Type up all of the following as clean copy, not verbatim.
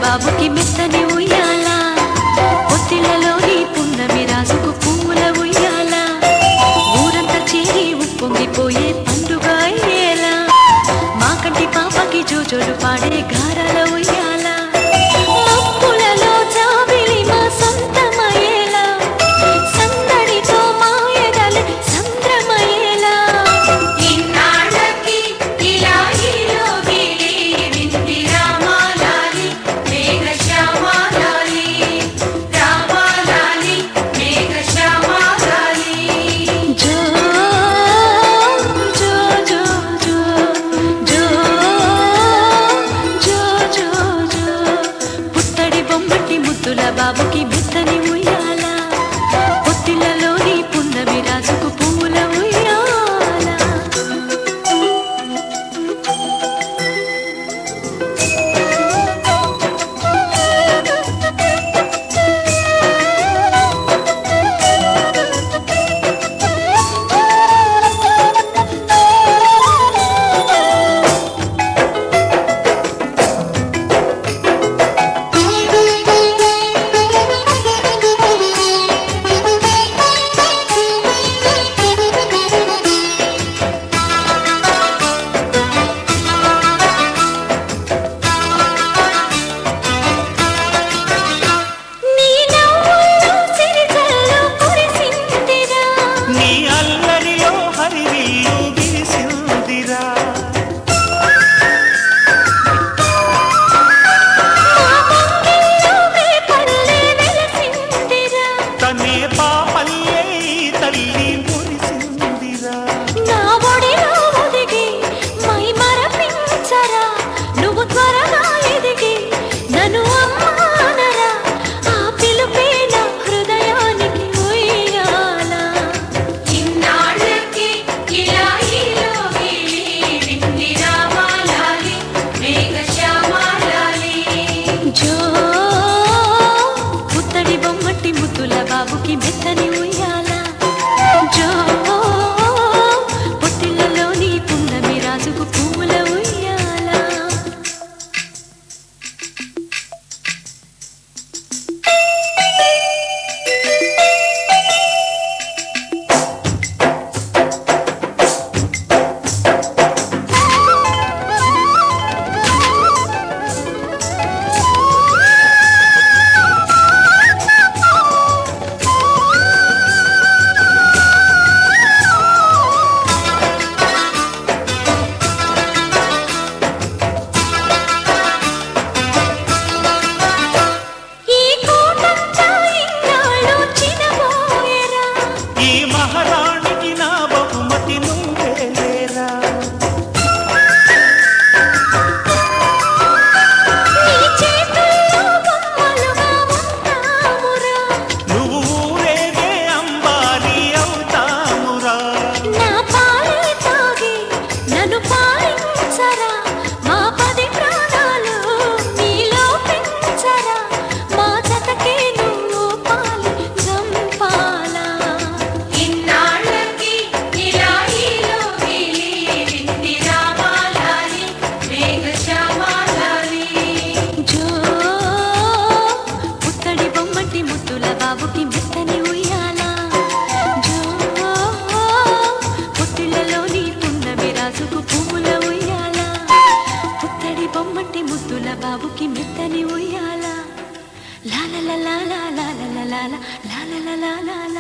బాబుకి మెత్తని ఉయ్యాల పొత్తిళ్ళలోని పున్నమి రాజుకు పూల ఉయ్యాల ఊరంతా చేరి ఉప్పొంగిపోయే పండుగ అయ్యేలా మా కంటి పాపకి జోజోలు పాడే గారాల ఉయ్యాల మబ్బులలో జాబిలి మా సొంతమయ్యేలా సందడితో మా ఎదలు సంద్రమయ్యేలా ఇన్నాళ్ళకి ఇలా ఈలోగిలి వింది రామాలాలి మేఘశ్యామాలాలి రామాలాలి మేఘశ్యామాలాలి జో జో జో జో జో జో జో జో పుత్తడి బొమ్మటి ముద్దుల బాబుకి మెత్తని ఉయ్యాల పొత్తిళ్ళలోని పున్నమి రాజుకు పూల ఉయ్యాల నీ నవ్వుల్లో సిరిజల్లు కురిసిందిరా నీ అల్లరిలో హరివిల్లు విరిసిందిరా మా మంగిల్లో రేపల్లె వెలసిందిరా తనే పాపల్లే ఈ తల్లి మురిసిందిరా నా ఒడిలో ఒదిగి మై మరపించరా నువ్వు త్వరగా ఎదిగి నన్ను అమ్మానరా ఆ పిలుపే నా హృదయానికి ఉయ్యాల ఇన్నాళ్ళకి ఇలా ఈలోగిలి వింది రామాలాలి మేఘశ్యామాలాలి జో పుత్తడి బొమ్మటి ముద్దుల బాబుకి మెత్తని ఉయ్యాల జో పొత్తిళ్ళలోని పున్నమి రాజుకు పూల ఉయ్యాల ఈ కోటంతా ఇన్నాళ్ళు చినబోయేరా ఈ మహారాణికి నా బహుమతి నువ్వే లేరా నీ చేతుల్లో బొమ్మలుగా ఉంటామురా నువ్వు ఊరేగే అంబారి అవుతామురా నా పాలే తాగి నన్ను పాలించరా మా 10 ప్రాణాలు నీలో పెంచరా మా జతకే నువ్వు పాలి చంపాలా ఇన్నాళ్ళకి ఇలా ఈలోగిలి వింది రామాలాలి మేఘశ్యామాలాలి జో పుత్తడి బొమ్మటి ముద్దుల బాబుకి మెత్తని ఉయ్యాల జో పొత్తిళ్ళలోని పున్నమి రాజుకు పూల ఉయ్యాల పుత్తడి బొమ్మటి ముద్దుల బాబుకి మెత్తని ఉయ్యాల లాల లాల లాల లాల లాల లాల లాల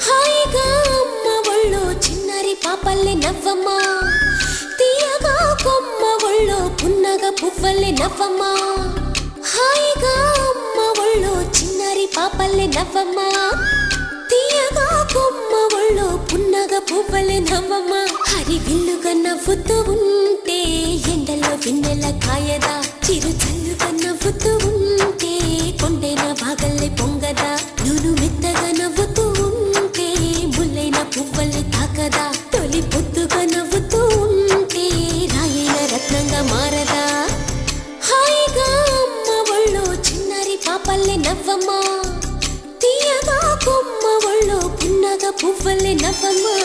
హాయిగా అమ్మ ఒళ్ళో చిన్నరి పాపల్లె నవ్వమ్మా తీయగా కొమ్మ ఒళ్ళో పున్నగ పువ్వల్లె నవ్వమ్మా హాయిగా అమ్మ ఒళ్ళో చిన్నరి పాపల్లె నవ్వమ్మా తీయగా కొమ్మ ఒళ్ళో పున్నగ పువ్వల్లె నవ్వమ్మా హరి విల్లుగా నవ్వుతూ ఉంటే ఎండలో వెన్నెల కాయదా చిరు చల్లుగా నవ్వుతూ ఉంటే కొండైన భాగల్లే పొంగదా నువ్వు మెత్తగా నవ్వుతూ ఉంటే ముల్లైన పువ్వల్ని తాకదా తొలి పొద్దుగా నవ్వుతూ ఉంటే రాయైన రత్నంగా మారదా హాయిగా అమ్మ ఒళ్ళో చిన్నారి పాపల్లే నవ్వమ్మా తీయగా కొమ్మ ఒళ్ళో పున్నగా పువ్వల్లే నవ్వమ్మా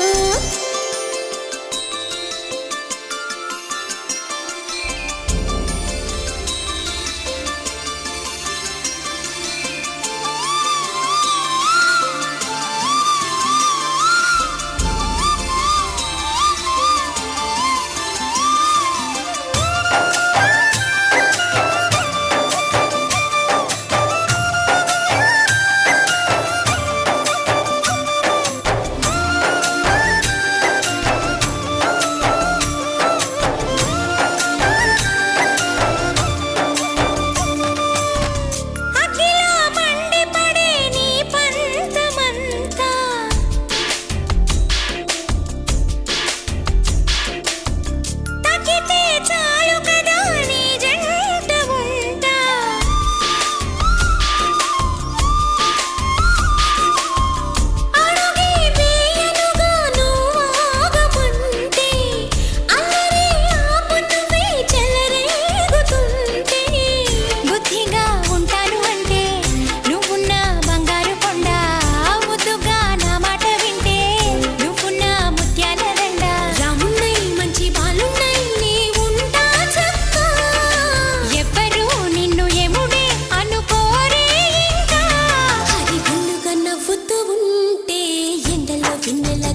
వెన్నెల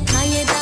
కాయదా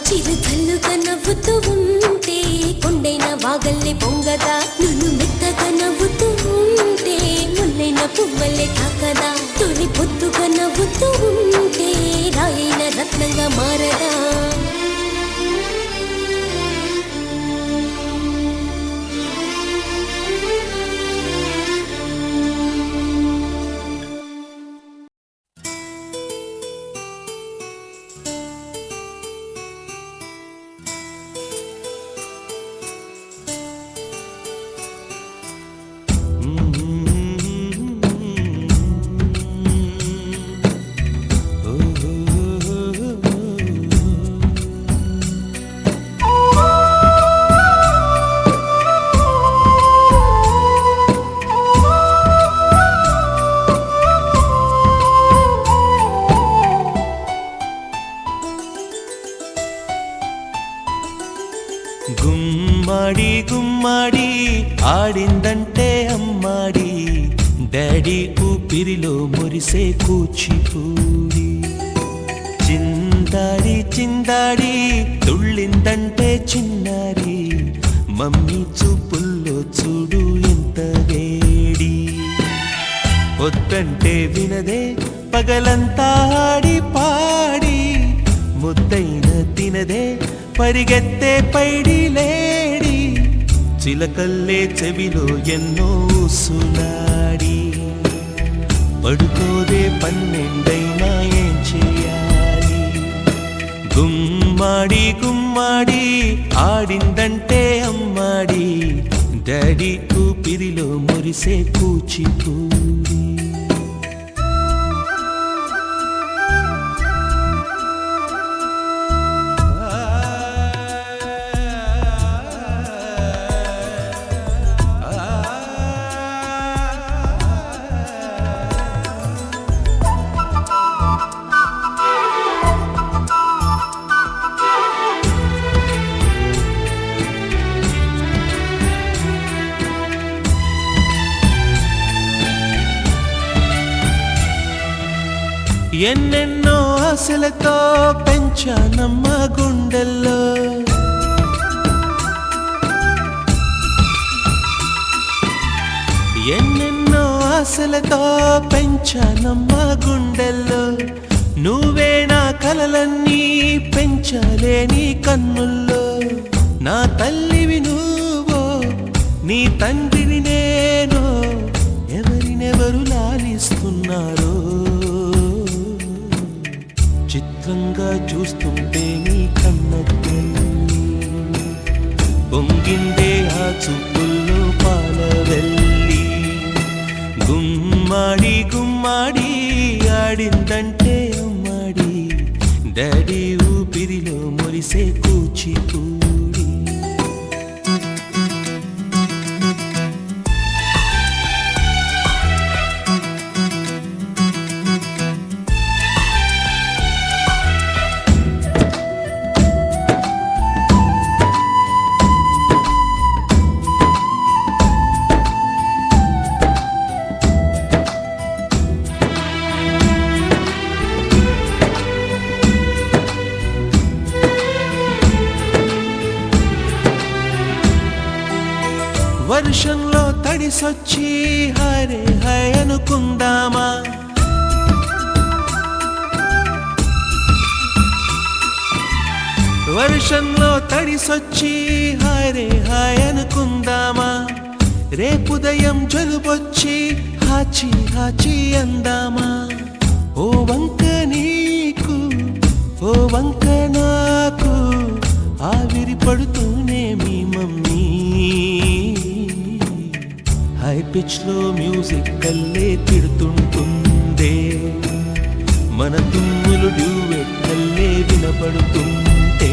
చిరు చల్లుగా నవ్వుతూ ఉంటే కొండైన వాగల్లే పొంగదా నువ్వు మెత్తగా నవ్వుతూ ఉంటే ముల్లైన పువ్వలే తాకదా తొలి పొద్దుగా నవ్వుతూ ఉంటే రాయైన రత్నంగా మారదా గుమ్మాడి గుమ్మాడి ఆడిందంటే అమ్మాడి, డాడీ ఊపిరిలో మురిసే కూచిపూడి. చిందాడి చిందాడి తుళ్ళిందంటే చిన్నారి, మమ్మీ చూపుల్లో చూడు ఎంత వేడి. వద్దంటే వినదే పగలంతా ఆడి పాడి, ముద్దైన తినదే పరిగెత్తే పైడి లేడి. చిలకల్లే చెవిలో ఎన్నో సునాడి, పడుకోదే పన్నెండైనా ఏం చేయాలి. గుమ్మాడి గుమ్మాడి ఆడిందంటే అమ్మాడి, డాడీ ఊపిరిలో మురిసే కూచిపూడి. ఎన్నెన్నో ఆశలతో పెంచానమ్మ గుండెల్లో, ఎన్నెన్నో ఆశలతో పెంచానమ్మ గుండెల్లో. నువ్వే నా కలలన్నీ పెంచాలే నీ కన్నుల్లో. నా తల్లివి నువ్వో నీ తండ్రిని నేను, ఎవరినెవరు లాలిస్తున్నారో చిత్రంగా చూస్తుంటే నీ కన్నె పొంగిందే ఆ చూపుల్లో పాలవెల్లి. గుమ్మాడి గుమ్మాడి ఆడిందంటే అమ్మాడి, డాడీ ఊపిరిలో మురిసే కూచిపూడి. వర్షంలో తడిసొచ్చి హరే హై అనుకుందామా, వర్షంలో తడిసొచ్చి హరే హై అనుకుందామా. రేపుదయం జలుబొచ్చి హాచి హాచి అందామా. ఓ వంక నీకు ఓ వంక నాకు, ఆవిరి పడుతూనే మీ మమ్మీ. హై పిచ్ లో మ్యూజిక్ కల్లే తిడుతుంటుందే, మన తుమ్ములు డ్యూయెట్ కల్లే వినపడుతుంటే.